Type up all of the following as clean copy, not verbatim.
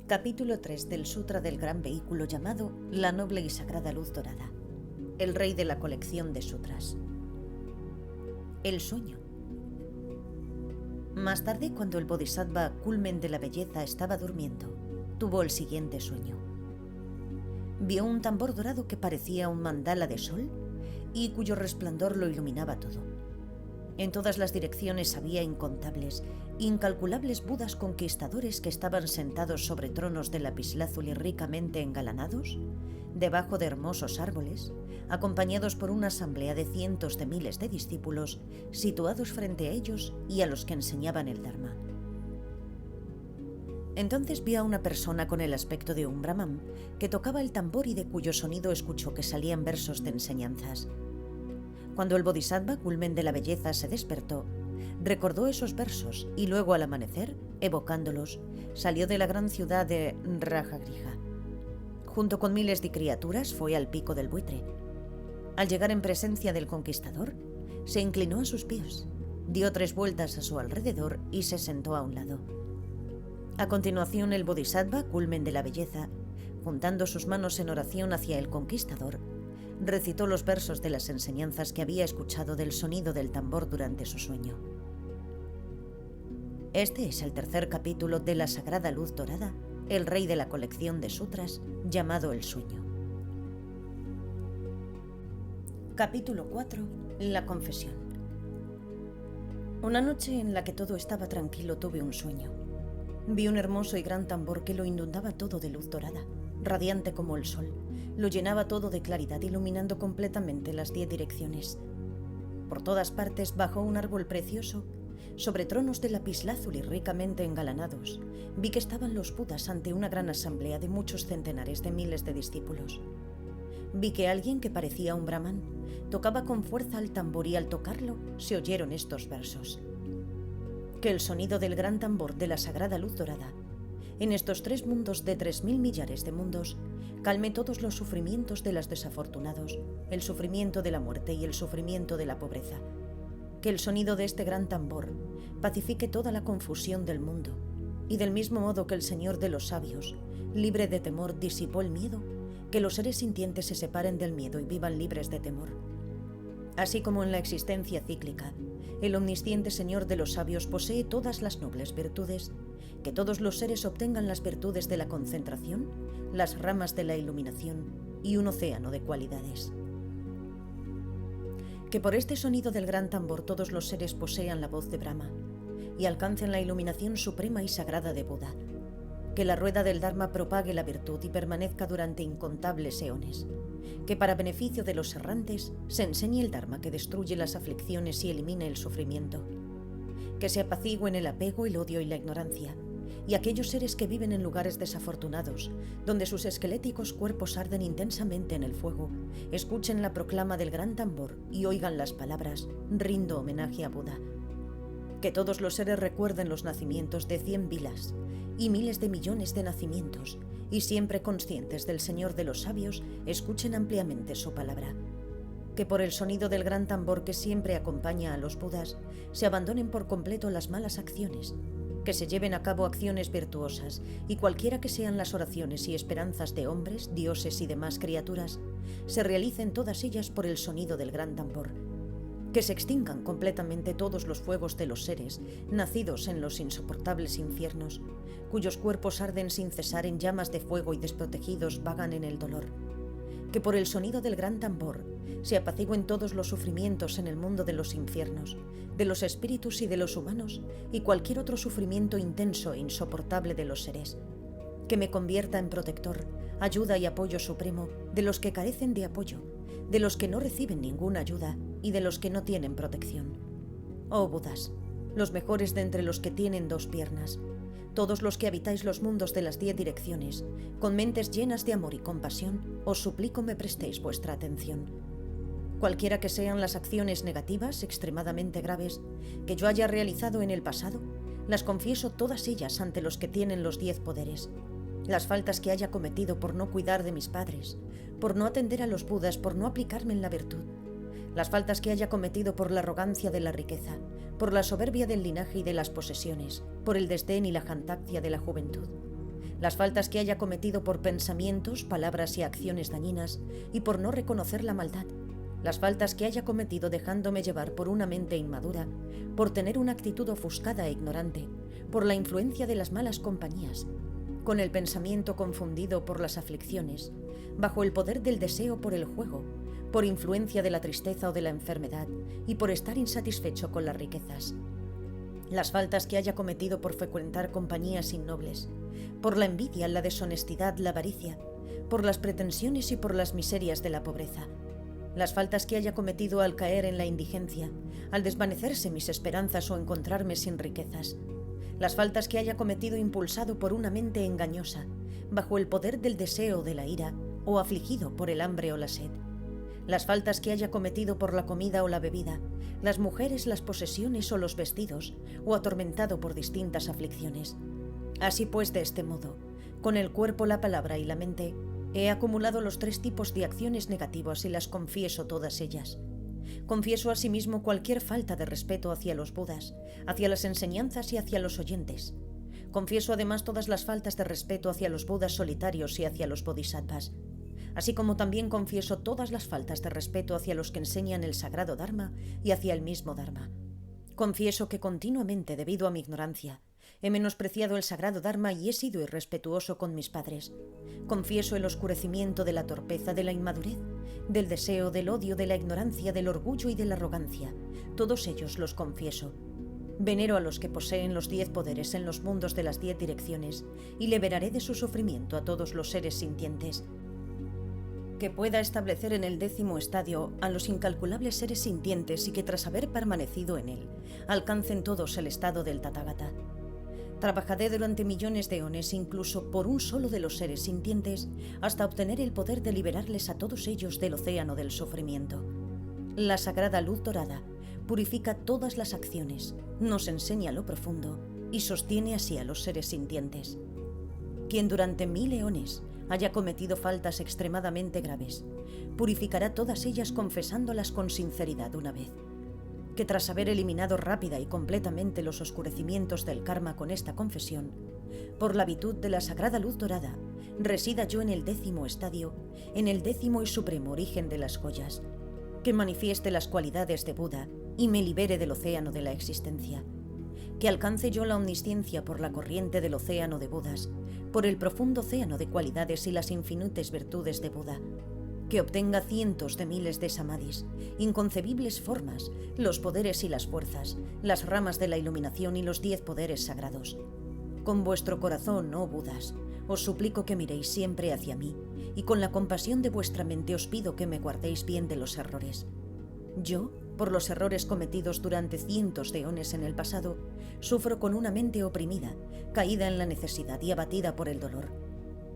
Capítulo 3 del Sutra del Gran Vehículo llamado La Noble y Sagrada Luz Dorada. El rey de la colección de sutras. El sueño. Más tarde, cuando el Bodhisattva, culmen de la belleza, estaba durmiendo, tuvo el siguiente sueño. Vio un tambor dorado que parecía un mandala de sol y cuyo resplandor lo iluminaba todo. En todas las direcciones había incontables, incalculables budas conquistadores que estaban sentados sobre tronos de lapislázuli ricamente engalanados, debajo de hermosos árboles, acompañados por una asamblea de cientos de miles de discípulos situados frente a ellos y a los que enseñaban el Dharma. Entonces vio a una persona con el aspecto de un brahman que tocaba el tambor y de cuyo sonido escuchó que salían versos de enseñanzas. Cuando el Bodhisattva, culmen de la belleza, se despertó, recordó esos versos y luego al amanecer, evocándolos, salió de la gran ciudad de Rajagrija. Junto con miles de criaturas fue al pico del buitre. Al llegar en presencia del conquistador, se inclinó a sus pies, dio 3 vueltas a su alrededor y se sentó a un lado. A continuación, el Bodhisattva, culmen de la belleza, juntando sus manos en oración hacia el conquistador, recitó los versos de las enseñanzas que había escuchado del sonido del tambor durante su sueño. Este es el tercer capítulo de la Sagrada Luz Dorada, el rey de la colección de sutras, llamado El Sueño. Capítulo 4. La confesión. Una noche en la que todo estaba tranquilo tuve un sueño. Vi un hermoso y gran tambor que lo inundaba todo de luz dorada, radiante como el sol. Lo llenaba todo de claridad, iluminando completamente las 10 direcciones. Por todas partes, bajo un árbol precioso, sobre tronos de lapislázuli ricamente engalanados, vi que estaban los budas ante una gran asamblea de muchos centenares de miles de discípulos. Vi que alguien que parecía un brahman tocaba con fuerza el tambor y al tocarlo se oyeron estos versos. Que el sonido del gran tambor de la sagrada luz dorada, en estos 3 mundos de 3000 millares de mundos, calme todos los sufrimientos de los desafortunados, el sufrimiento de la muerte y el sufrimiento de la pobreza. Que el sonido de este gran tambor pacifique toda la confusión del mundo, y del mismo modo que el Señor de los sabios, libre de temor, disipó el miedo, que los seres sintientes se separen del miedo y vivan libres de temor. Así como en la existencia cíclica, el omnisciente Señor de los sabios posee todas las nobles virtudes, que todos los seres obtengan las virtudes de la concentración, las ramas de la iluminación y un océano de cualidades. Que por este sonido del gran tambor todos los seres posean la voz de Brahma y alcancen la iluminación suprema y sagrada de Buda. Que la rueda del Dharma propague la virtud y permanezca durante incontables eones. Que para beneficio de los errantes se enseñe el Dharma que destruye las aflicciones y elimine el sufrimiento. Que se apacigüen el apego, el odio y la ignorancia, y aquellos seres que viven en lugares desafortunados, donde sus esqueléticos cuerpos arden intensamente en el fuego, escuchen la proclama del gran tambor y oigan las palabras «Rindo homenaje a Buda». Que todos los seres recuerden los nacimientos de 100 vilas y miles de millones de nacimientos, y siempre conscientes del Señor de los sabios, escuchen ampliamente su palabra. Que por el sonido del gran tambor que siempre acompaña a los Budas, se abandonen por completo las malas acciones, que se lleven a cabo acciones virtuosas, y cualquiera que sean las oraciones y esperanzas de hombres, dioses y demás criaturas, se realicen todas ellas por el sonido del gran tambor. Que se extingan completamente todos los fuegos de los seres, nacidos en los insoportables infiernos, cuyos cuerpos arden sin cesar en llamas de fuego y desprotegidos vagan en el dolor. Que por el sonido del gran tambor se apacigüen todos los sufrimientos en el mundo de los infiernos, de los espíritus y de los humanos, y cualquier otro sufrimiento intenso e insoportable de los seres. Que me convierta en protector, ayuda y apoyo supremo de los que carecen de apoyo, de los que no reciben ninguna ayuda y de los que no tienen protección. Oh Budas, los mejores de entre los que tienen 2 piernas, todos los que habitáis los mundos de las 10 direcciones, con mentes llenas de amor y compasión, os suplico me prestéis vuestra atención. Cualquiera que sean las acciones negativas, extremadamente graves, que yo haya realizado en el pasado, las confieso todas ellas ante los que tienen los 10 poderes. Las faltas que haya cometido por no cuidar de mis padres, por no atender a los Budas, por no aplicarme en la virtud. Las faltas que haya cometido por la arrogancia de la riqueza, por la soberbia del linaje y de las posesiones, por el desdén y la jactancia de la juventud. las faltas que haya cometido por pensamientos, palabras y acciones dañinas y por no reconocer la maldad, las faltas que haya cometido dejándome llevar por una mente inmadura, por tener una actitud ofuscada e ignorante, por la influencia de las malas compañías, con el pensamiento confundido por las aflicciones, bajo el poder del deseo por el juego, por influencia de la tristeza o de la enfermedad y por estar insatisfecho con las riquezas. Las faltas que haya cometido por frecuentar compañías innobles, por la envidia, la deshonestidad, la avaricia, por las pretensiones y por las miserias de la pobreza. Las faltas que haya cometido al caer en la indigencia, al desvanecerse mis esperanzas o encontrarme sin riquezas. Las faltas que haya cometido impulsado por una mente engañosa, bajo el poder del deseo o de la ira, o afligido por el hambre o la sed. Las faltas que haya cometido por la comida o la bebida, las mujeres, las posesiones o los vestidos, o atormentado por distintas aflicciones. Así pues, de este modo, con el cuerpo, la palabra y la mente, he acumulado los 3 tipos de acciones negativas y las confieso todas ellas. Confieso asimismo cualquier falta de respeto hacia los Budas, hacia las enseñanzas y hacia los oyentes. Confieso además todas las faltas de respeto hacia los Budas solitarios y hacia los Bodhisattvas, así como también confieso todas las faltas de respeto hacia los que enseñan el sagrado Dharma y hacia el mismo Dharma. Confieso que continuamente, debido a mi ignorancia, he menospreciado el sagrado Dharma y he sido irrespetuoso con mis padres. Confieso el oscurecimiento de la torpeza, de la inmadurez, del deseo, del odio, de la ignorancia, del orgullo y de la arrogancia. Todos ellos los confieso. Venero a los que poseen los 10 poderes en los mundos de las 10 direcciones y liberaré de su sufrimiento a todos los seres sintientes. Que pueda establecer en el 10º estadio a los incalculables seres sintientes y que tras haber permanecido en él, alcancen todos el estado del Tathagata. Trabajaré durante millones de eones incluso por un solo de los seres sintientes hasta obtener el poder de liberarles a todos ellos del océano del sufrimiento. La sagrada luz dorada purifica todas las acciones, nos enseña lo profundo y sostiene así a los seres sintientes. Quien durante 1000 eones haya cometido faltas extremadamente graves, purificará todas ellas confesándolas con sinceridad una vez. Que tras haber eliminado rápida y completamente los oscurecimientos del karma con esta confesión, por la virtud de la sagrada luz dorada, resida yo en el 10º estadio, en el 10º y supremo origen de las joyas, que manifieste las cualidades de Buda y me libere del océano de la existencia. Que alcance yo la omnisciencia por la corriente del océano de Budas, por el profundo océano de cualidades y las infinitas virtudes de Buda. Que obtenga cientos de miles de samadhis, inconcebibles formas, los poderes y las fuerzas, las ramas de la iluminación y los 10 poderes sagrados. Con vuestro corazón, oh Budas, os suplico que miréis siempre hacia mí, y con la compasión de vuestra mente os pido que me guardéis bien de los errores. Yo, por los errores cometidos durante cientos de eones en el pasado, sufro con una mente oprimida, caída en la necesidad y abatida por el dolor.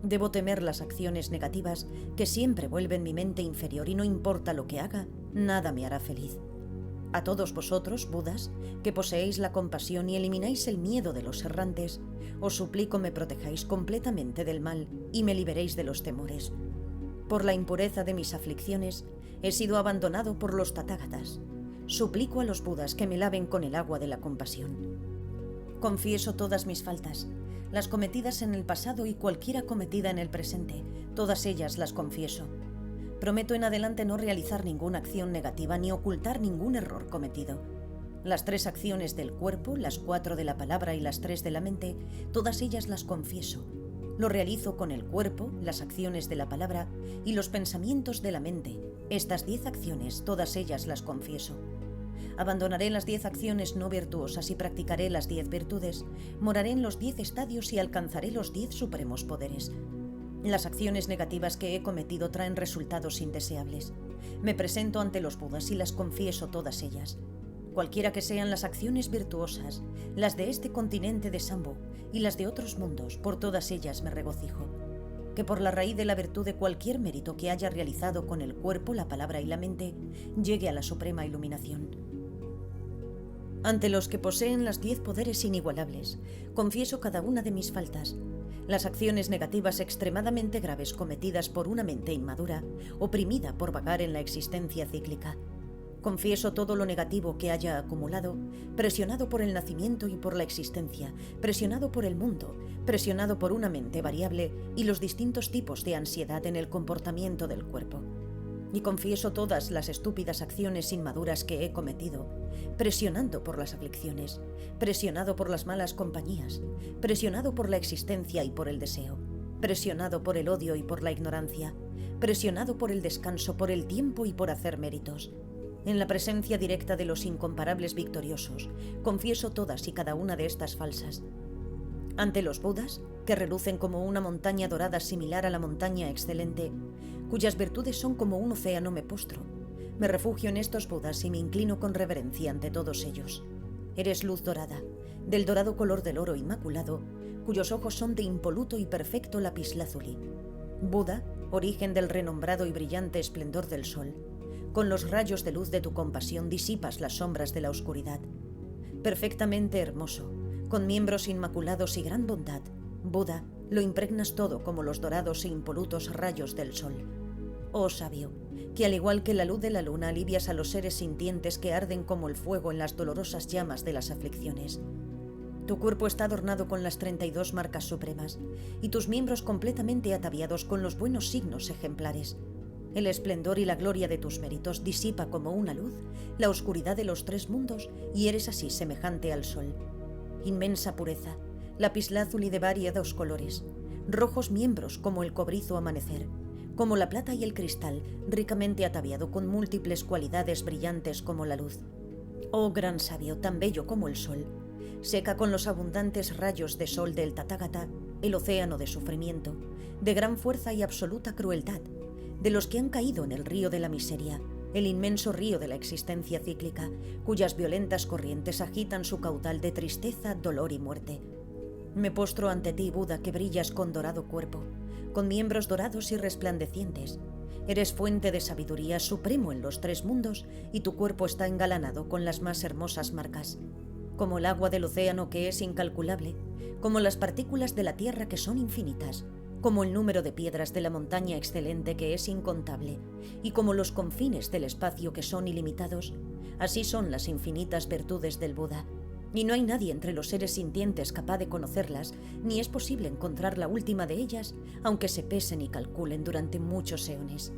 Debo temer las acciones negativas que siempre vuelven mi mente inferior y no importa lo que haga, nada me hará feliz. A todos vosotros, Budas, que poseéis la compasión y elimináis el miedo de los errantes, os suplico me protejáis completamente del mal y me liberéis de los temores. Por la impureza de mis aflicciones, he sido abandonado por los Tathagatas. Suplico a los Budas que me laven con el agua de la compasión. Confieso todas mis faltas, las cometidas en el pasado y cualquiera cometida en el presente, todas ellas las confieso. Prometo en adelante no realizar ninguna acción negativa ni ocultar ningún error cometido. Las 3 acciones del cuerpo, las 4 de la palabra y las 3 de la mente, todas ellas las confieso. Lo realizo con el cuerpo, las acciones de la palabra y los pensamientos de la mente. Estas 10 acciones, todas ellas las confieso. Abandonaré las 10 acciones no virtuosas y practicaré las 10 virtudes. Moraré en los 10 estadios y alcanzaré los 10 supremos poderes. Las acciones negativas que he cometido traen resultados indeseables. Me presento ante los Budas y las confieso todas ellas. Cualquiera que sean las acciones virtuosas, las de este continente de Shambhu y las de otros mundos, por todas ellas me regocijo. Que por la raíz de la virtud de cualquier mérito que haya realizado con el cuerpo, la palabra y la mente, llegue a la suprema iluminación. Ante los que poseen las 10 poderes inigualables, confieso cada una de mis faltas, las acciones negativas extremadamente graves cometidas por una mente inmadura, oprimida por vagar en la existencia cíclica. Confieso todo lo negativo que haya acumulado, presionado por el nacimiento y por la existencia, presionado por el mundo, presionado por una mente variable y los distintos tipos de ansiedad en el comportamiento del cuerpo. Y confieso todas las estúpidas acciones inmaduras que he cometido, presionando por las aflicciones, presionado por las malas compañías, presionado por la existencia y por el deseo, presionado por el odio y por la ignorancia, presionado por el descanso, por el tiempo y por hacer méritos. En la presencia directa de los incomparables victoriosos, confieso todas y cada una de estas falsas. Ante los Budas, que relucen como una montaña dorada similar a la montaña excelente, cuyas virtudes son como un océano, me postro. Me refugio en estos Budas y me inclino con reverencia ante todos ellos. Eres luz dorada, del dorado color del oro inmaculado, cuyos ojos son de impoluto y perfecto lapislázuli. Buda, origen del renombrado y brillante esplendor del sol. Con los rayos de luz de tu compasión disipas las sombras de la oscuridad. Perfectamente hermoso, con miembros inmaculados y gran bondad, Buda, lo impregnas todo como los dorados e impolutos rayos del sol. Oh sabio, que al igual que la luz de la luna alivias a los seres sintientes que arden como el fuego en las dolorosas llamas de las aflicciones. Tu cuerpo está adornado con las 32 marcas supremas y tus miembros completamente ataviados con los buenos signos ejemplares. El esplendor y la gloria de tus méritos disipa como una luz la oscuridad de los 3 mundos y eres así semejante al sol. Inmensa pureza, lapislázuli de variados colores, rojos miembros como el cobrizo amanecer, como la plata y el cristal, ricamente ataviado con múltiples cualidades brillantes como la luz. Oh gran sabio, tan bello como el sol, seca con los abundantes rayos de sol del Tathagata el océano de sufrimiento, de gran fuerza y absoluta crueldad, de los que han caído en el río de la miseria, el inmenso río de la existencia cíclica, cuyas violentas corrientes agitan su caudal de tristeza, dolor y muerte. Me postro ante ti, Buda, que brillas con dorado cuerpo, con miembros dorados y resplandecientes. Eres fuente de sabiduría, supremo en los 3 mundos, y tu cuerpo está engalanado con las más hermosas marcas. Como el agua del océano que es incalculable, como las partículas de la tierra que son infinitas, como el número de piedras de la montaña excelente que es incontable, y como los confines del espacio que son ilimitados, así son las infinitas virtudes del Buda, y no hay nadie entre los seres sintientes capaz de conocerlas, ni es posible encontrar la última de ellas, aunque se pesen y calculen durante muchos eones.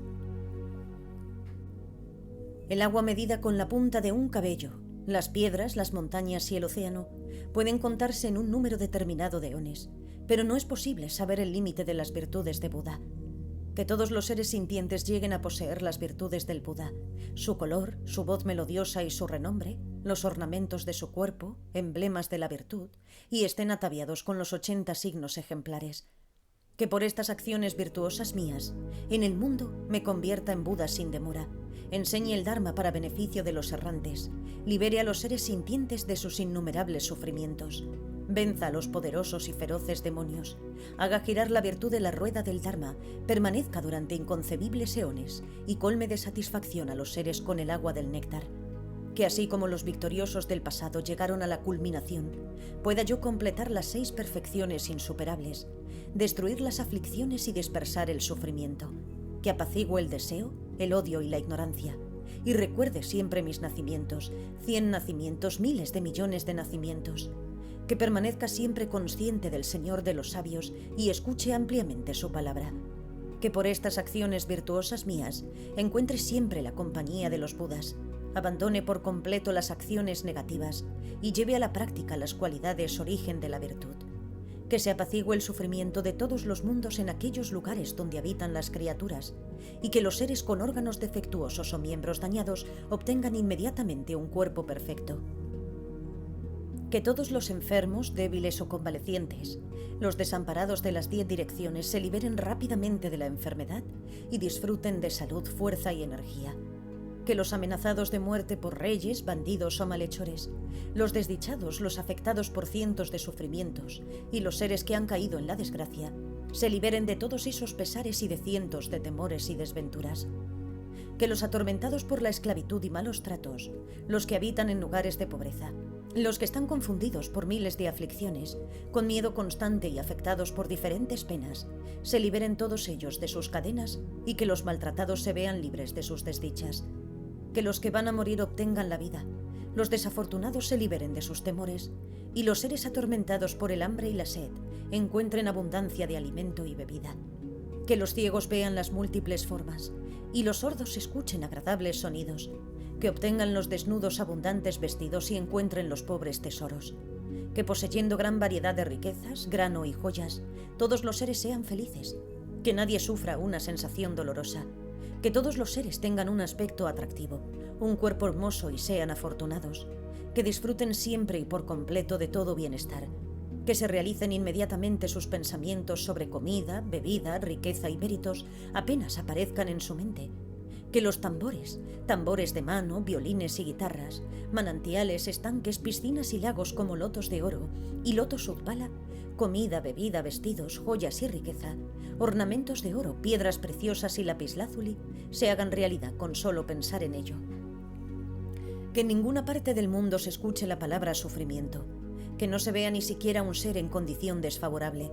El agua medida con la punta de un cabello, las piedras, las montañas y el océano pueden contarse en un número determinado de eones, pero no es posible saber el límite de las virtudes de Buda. Que todos los seres sintientes lleguen a poseer las virtudes del Buda, su color, su voz melodiosa y su renombre, los ornamentos de su cuerpo, emblemas de la virtud, y estén ataviados con los 80 signos ejemplares. Que por estas acciones virtuosas mías, en el mundo me convierta en Buda sin demora, enseñe el Dharma para beneficio de los errantes, libere a los seres sintientes de sus innumerables sufrimientos, venza a los poderosos y feroces demonios, haga girar la virtud de la rueda del Dharma, permanezca durante inconcebibles eones y colme de satisfacción a los seres con el agua del néctar. Que así como los victoriosos del pasado llegaron a la culminación, pueda yo completar las 6 perfecciones insuperables, destruir las aflicciones y dispersar el sufrimiento, que apacigüe el deseo, el odio y la ignorancia, y recuerde siempre mis nacimientos, 100 nacimientos, miles de millones de nacimientos, que permanezca siempre consciente del Señor de los sabios y escuche ampliamente su palabra. Que por estas acciones virtuosas mías encuentre siempre la compañía de los Budas, abandone por completo las acciones negativas y lleve a la práctica las cualidades origen de la virtud. Que se apacigüe el sufrimiento de todos los mundos en aquellos lugares donde habitan las criaturas y que los seres con órganos defectuosos o miembros dañados obtengan inmediatamente un cuerpo perfecto. Que todos los enfermos, débiles o convalecientes, los desamparados de las 10 direcciones se liberen rápidamente de la enfermedad y disfruten de salud, fuerza y energía. Que los amenazados de muerte por reyes, bandidos o malhechores, los desdichados, los afectados por cientos de sufrimientos y los seres que han caído en la desgracia, se liberen de todos esos pesares y de cientos de temores y desventuras. Que los atormentados por la esclavitud y malos tratos, los que habitan en lugares de pobreza, los que están confundidos por miles de aflicciones, con miedo constante y afectados por diferentes penas, se liberen todos ellos de sus cadenas y que los maltratados se vean libres de sus desdichas. que los que van a morir obtengan la vida, los desafortunados se liberen de sus temores y los seres atormentados por el hambre y la sed encuentren abundancia de alimento y bebida. Que los ciegos vean las múltiples formas y los sordos escuchen agradables sonidos. Que obtengan los desnudos abundantes vestidos y encuentren los pobres tesoros. Que poseyendo gran variedad de riquezas, grano y joyas, todos los seres sean felices. Que nadie sufra una sensación dolorosa. Que todos los seres tengan un aspecto atractivo, un cuerpo hermoso y sean afortunados. Que disfruten siempre y por completo de todo bienestar. Que se realicen inmediatamente sus pensamientos sobre comida, bebida, riqueza y méritos apenas aparezcan en su mente. Que los tambores de mano, violines y guitarras, manantiales, estanques, piscinas y lagos como lotos de oro y lotos Utpala, comida, bebida, vestidos, joyas y riqueza, ornamentos de oro, piedras preciosas y lapislázuli, se hagan realidad con solo pensar en ello. Que en ninguna parte del mundo se escuche la palabra sufrimiento, que no se vea ni siquiera un ser en condición desfavorable,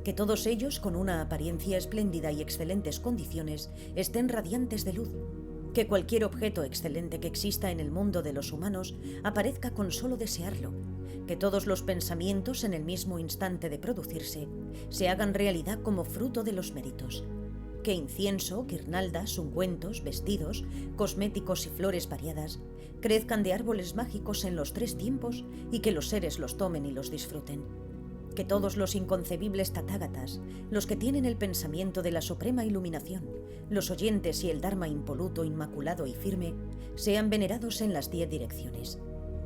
que todos ellos, con una apariencia espléndida y excelentes condiciones, estén radiantes de luz, que cualquier objeto excelente que exista en el mundo de los humanos aparezca con solo desearlo, que todos los pensamientos en el mismo instante de producirse se hagan realidad como fruto de los méritos, que incienso, guirnaldas, ungüentos, vestidos, cosméticos y flores variadas crezcan de árboles mágicos en los 3 tiempos y que los seres los tomen y los disfruten. Que todos los inconcebibles tathagatas, los que tienen el pensamiento de la suprema iluminación, los oyentes y el Dharma impoluto, inmaculado y firme, sean venerados en las 10 direcciones.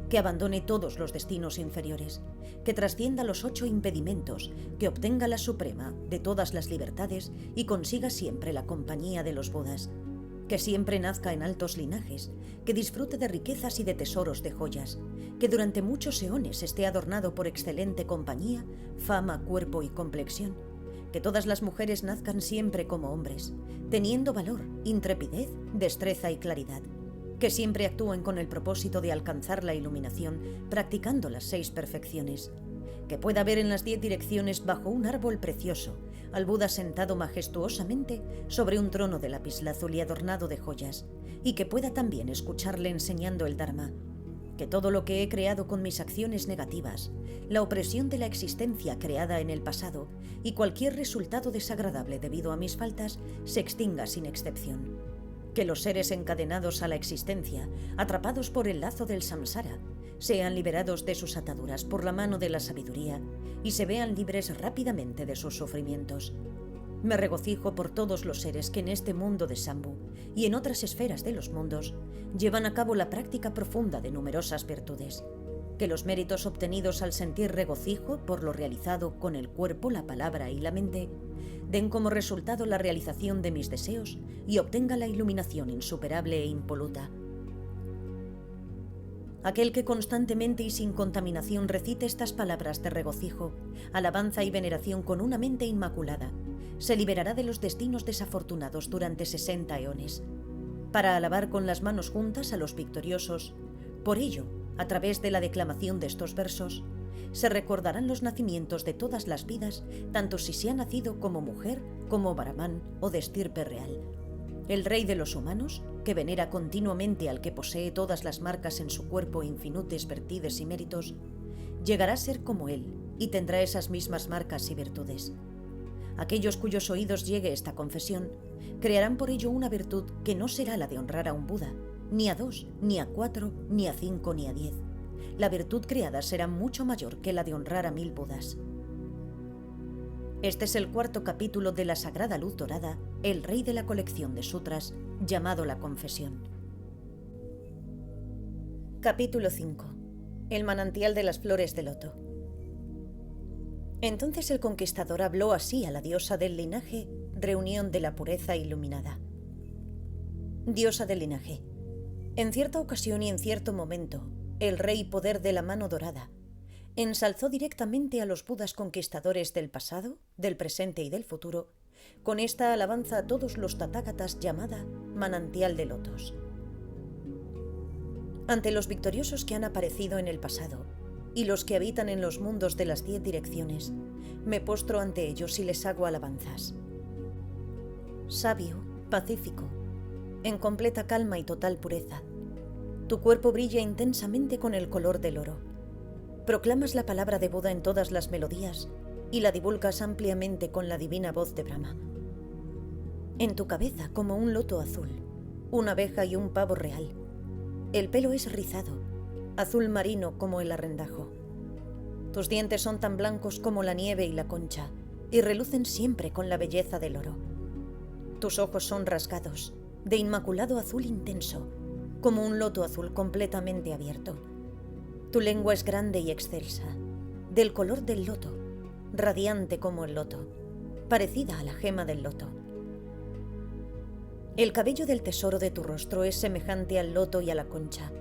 Que abandone todos los destinos inferiores, que trascienda los 8 impedimentos, que obtenga la suprema de todas las libertades y consiga siempre la compañía de los Budas. Que siempre nazca en altos linajes, que disfrute de riquezas y de tesoros de joyas, que durante muchos eones esté adornado por excelente compañía, fama, cuerpo y complexión, que todas las mujeres nazcan siempre como hombres, teniendo valor, intrepidez, destreza y claridad, que siempre actúen con el propósito de alcanzar la iluminación, practicando las 6 perfecciones, que pueda ver en las 10 direcciones bajo un árbol precioso al Buda sentado majestuosamente sobre un trono de lapislázuli adornado de joyas, y que pueda también escucharle enseñando el Dharma, que todo lo que he creado con mis acciones negativas, la opresión de la existencia creada en el pasado y cualquier resultado desagradable debido a mis faltas se extinga sin excepción. Que los seres encadenados a la existencia, atrapados por el lazo del samsara, sean liberados de sus ataduras por la mano de la sabiduría y se vean libres rápidamente de sus sufrimientos. Me regocijo por todos los seres que en este mundo de Shambhu y en otras esferas de los mundos llevan a cabo la práctica profunda de numerosas virtudes. Que los méritos obtenidos al sentir regocijo por lo realizado con el cuerpo, la palabra y la mente den como resultado la realización de mis deseos y obtenga la iluminación insuperable e impoluta. Aquel que constantemente y sin contaminación recite estas palabras de regocijo, alabanza y veneración con una mente inmaculada, se liberará de los destinos desafortunados durante 60 eones, para alabar con las manos juntas a los victoriosos. Por ello, a través de la declamación de estos versos, se recordarán los nacimientos de todas las vidas, tanto si se ha nacido como mujer, como brahmán o de estirpe real. El rey de los humanos, que venera continuamente al que posee todas las marcas en su cuerpo infinutes virtudes y méritos, llegará a ser como él y tendrá esas mismas marcas y virtudes. Aquellos cuyos oídos llegue esta confesión, crearán por ello una virtud que no será la de honrar a un Buda, ni a 2, ni a 4, ni a 5, ni a 10. La virtud creada será mucho mayor que la de honrar a 1000 Budas. Este es el 4º capítulo de la Sagrada Luz Dorada, el rey de la colección de sutras, llamado la Confesión. Capítulo 5. El manantial de las flores de loto. Entonces el conquistador habló así a la diosa del linaje, reunión de la pureza iluminada. Diosa del linaje. En cierta ocasión y en cierto momento, el rey poder de la mano dorada ensalzó directamente a los Budas conquistadores del pasado, del presente y del futuro, con esta alabanza a todos los tathagatas llamada manantial de lotos. Ante los victoriosos que han aparecido en el pasado y los que habitan en los mundos de las 10 direcciones, me postro ante ellos y les hago alabanzas. Sabio, pacífico, en completa calma y total pureza, Tu cuerpo brilla intensamente con el color del oro. Proclamas la palabra de Buda en todas las melodías y la divulgas ampliamente con la divina voz de Brahma. En tu cabeza, como un loto azul, una abeja y un pavo real. El pelo es rizado, azul marino como el arrendajo. Tus dientes son tan blancos como la nieve y la concha, y relucen siempre con la belleza del oro. Tus ojos son rasgados, de inmaculado azul intenso, como un loto azul completamente abierto. Tu lengua es grande y excelsa, del color del loto, radiante como el loto, parecida a la gema del loto. El cabello del tesoro de tu rostro es semejante al loto y a la concha,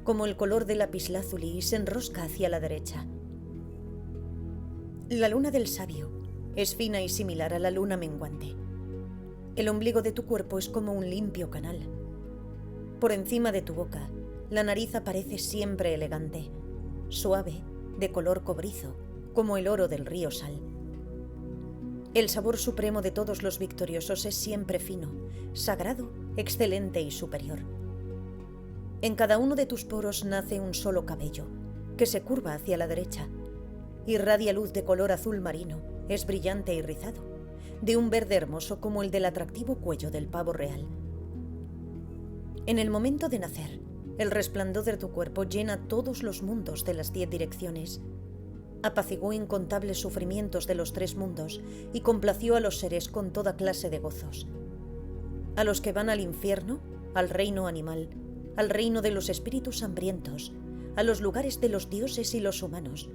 como el color del lapislázuli y se enrosca hacia la derecha. La luna del sabio es fina y similar a la luna menguante. El ombligo de tu cuerpo es como un limpio canal. Por encima de tu boca, la nariz aparece siempre elegante, suave, de color cobrizo, como el oro del río Sal. El sabor supremo de todos los victoriosos es siempre fino, sagrado, excelente y superior. En cada uno de tus poros nace un solo cabello, que se curva hacia la derecha. Irradia luz de color azul marino, es brillante y rizado, de un verde hermoso como el del atractivo cuello del pavo real. En el momento de nacer, el resplandor de tu cuerpo llena todos los mundos de las 10 direcciones. Apaciguó incontables sufrimientos de los 3 mundos y complació a los seres con toda clase de gozos. A los que van al infierno, al reino animal, al reino de los espíritus hambrientos, a los lugares de los dioses y los humanos,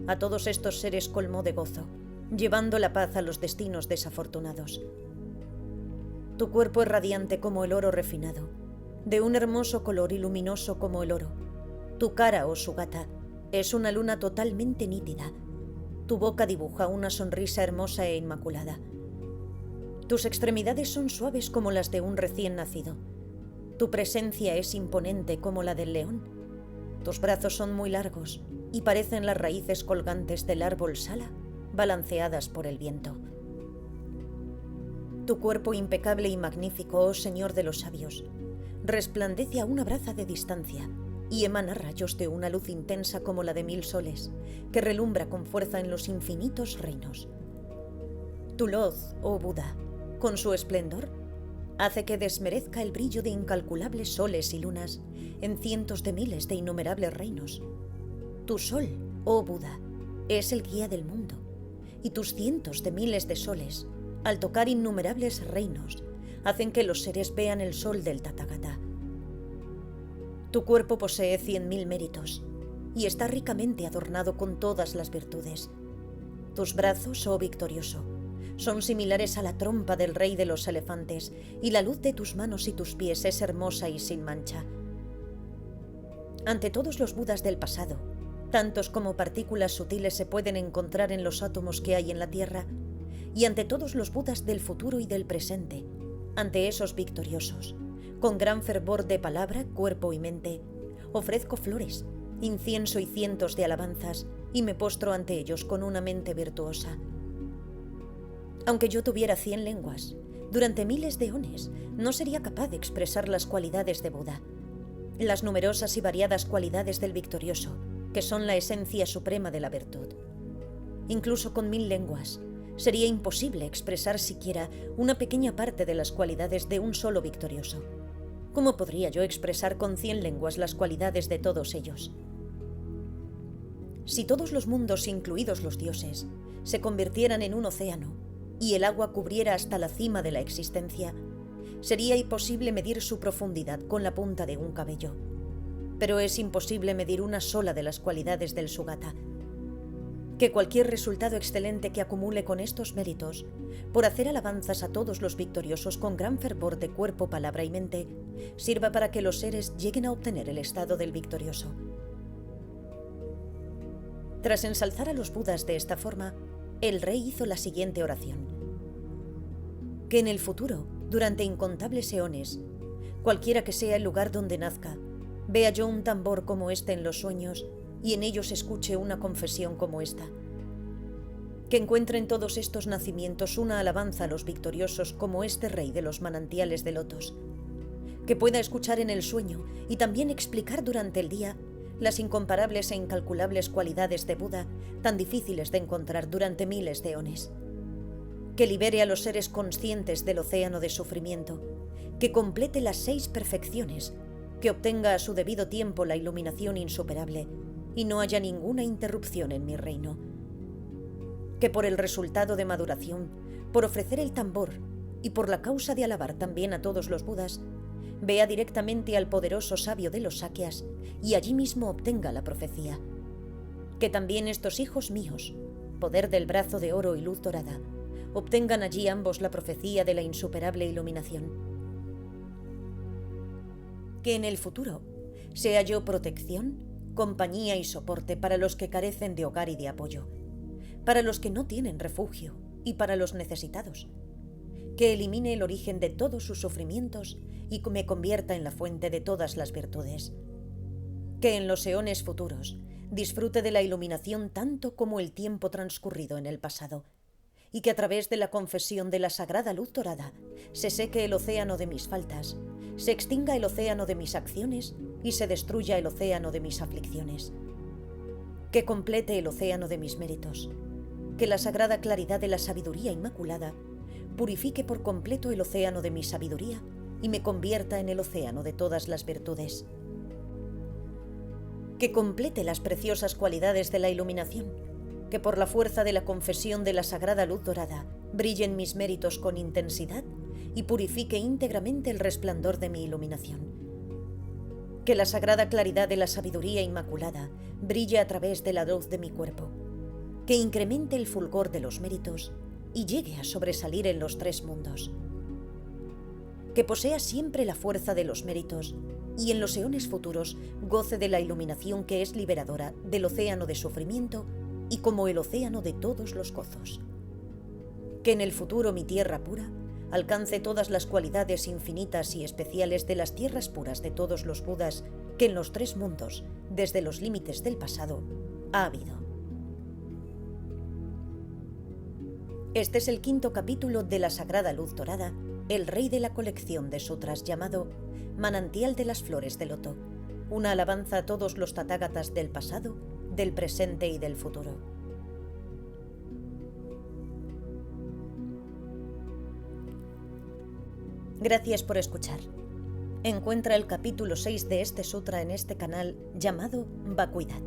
a todos estos seres colmó de gozo, llevando la paz a los destinos desafortunados. Tu cuerpo es radiante como el oro refinado, de un hermoso color y luminoso como el oro. Tu cara, oh Sugata, es una luna totalmente nítida. Tu boca dibuja una sonrisa hermosa e inmaculada. Tus extremidades son suaves como las de un recién nacido. Tu presencia es imponente como la del león. Tus brazos son muy largos y parecen las raíces colgantes del árbol Sala, balanceadas por el viento. Tu cuerpo impecable y magnífico, oh Señor de los sabios, resplandece a una braza de distancia y emana rayos de una luz intensa como la de 1000 soles, que relumbra con fuerza en los infinitos reinos. Tu luz, oh Buda, con su esplendor, hace que desmerezca el brillo de incalculables soles y lunas en cientos de miles de innumerables reinos. Tu sol, oh Buda, es el guía del mundo, y tus cientos de miles de soles, al tocar innumerables reinos, hacen que los seres vean el sol del Tathagata. Tu cuerpo posee 100.000 méritos y está ricamente adornado con todas las virtudes. Tus brazos, oh victorioso, son similares a la trompa del rey de los elefantes y la luz de tus manos y tus pies es hermosa y sin mancha. Ante todos los Budas del pasado, tantos como partículas sutiles se pueden encontrar en los átomos que hay en la Tierra, y ante todos los Budas del futuro y del presente, ante esos victoriosos, con gran fervor de palabra, cuerpo y mente, ofrezco flores, incienso y cientos de alabanzas, y me postro ante ellos con una mente virtuosa. Aunque yo tuviera 100 lenguas, durante miles de eones no sería capaz de expresar las cualidades de Buda, las numerosas y variadas cualidades del victorioso, que son la esencia suprema de la virtud. Incluso con 1000 lenguas, sería imposible expresar siquiera una pequeña parte de las cualidades de un solo victorioso. ¿Cómo podría yo expresar con 100 lenguas las cualidades de todos ellos? Si todos los mundos, incluidos los dioses, se convirtieran en un océano y el agua cubriera hasta la cima de la existencia, sería imposible medir su profundidad con la punta de un cabello. Pero es imposible medir una sola de las cualidades del Sugata. Que cualquier resultado excelente que acumule con estos méritos, por hacer alabanzas a todos los victoriosos con gran fervor de cuerpo, palabra y mente, sirva para que los seres lleguen a obtener el estado del victorioso. Tras ensalzar a los Budas de esta forma, el rey hizo la siguiente oración: que en el futuro, durante incontables eones, cualquiera que sea el lugar donde nazca, vea yo un tambor como este en los sueños y en ellos escuche una confesión como esta. Que encuentre en todos estos nacimientos una alabanza a los victoriosos como este rey de los manantiales de lotos. que pueda escuchar en el sueño y también explicar durante el día las incomparables e incalculables cualidades de Buda, tan difíciles de encontrar durante miles de eones. Que libere a los seres conscientes del océano de sufrimiento, que complete las 6 perfecciones, que obtenga a su debido tiempo la iluminación insuperable y no haya ninguna interrupción en mi reino. Que por el resultado de maduración, por ofrecer el tambor y por la causa de alabar también a todos los Budas, vea directamente al poderoso sabio de los Sakyas y allí mismo obtenga la profecía. Que también estos hijos míos, poder del brazo de oro y luz dorada, obtengan allí ambos la profecía de la insuperable iluminación. Que en el futuro sea yo protección, compañía y soporte para los que carecen de hogar y de apoyo, para los que no tienen refugio y para los necesitados. Que elimine el origen de todos sus sufrimientos y me convierta en la fuente de todas las virtudes. Que en los eones futuros disfrute de la iluminación tanto como el tiempo transcurrido en el pasado, y que a través de la confesión de la sagrada luz dorada se seque el océano de mis faltas, se extinga el océano de mis acciones y se destruya el océano de mis aflicciones. Que complete el océano de mis méritos, que la sagrada claridad de la sabiduría inmaculada purifique por completo el océano de mi sabiduría y me convierta en el océano de todas las virtudes. Que complete las preciosas cualidades de la iluminación, que por la fuerza de la confesión de la sagrada luz dorada brillen mis méritos con intensidad y purifique íntegramente el resplandor de mi iluminación. Que la sagrada claridad de la sabiduría inmaculada brille a través de la luz de mi cuerpo, que incremente el fulgor de los méritos y llegue a sobresalir en los 3 mundos. Que posea siempre la fuerza de los méritos y en los eones futuros goce de la iluminación que es liberadora del océano de sufrimiento y como el océano de todos los gozos. Que en el futuro mi tierra pura alcance todas las cualidades infinitas y especiales de las tierras puras de todos los Budas que en los 3 mundos, desde los límites del pasado, ha habido. Este es el 5º capítulo de la Sagrada Luz Dorada, el rey de la colección de sutras llamado Manantial de las Flores de Loto, una alabanza a todos los Tathagatas del pasado, del presente y del futuro. Gracias por escuchar. Encuentra el capítulo 6 de este sutra en este canal llamado Vacuidad.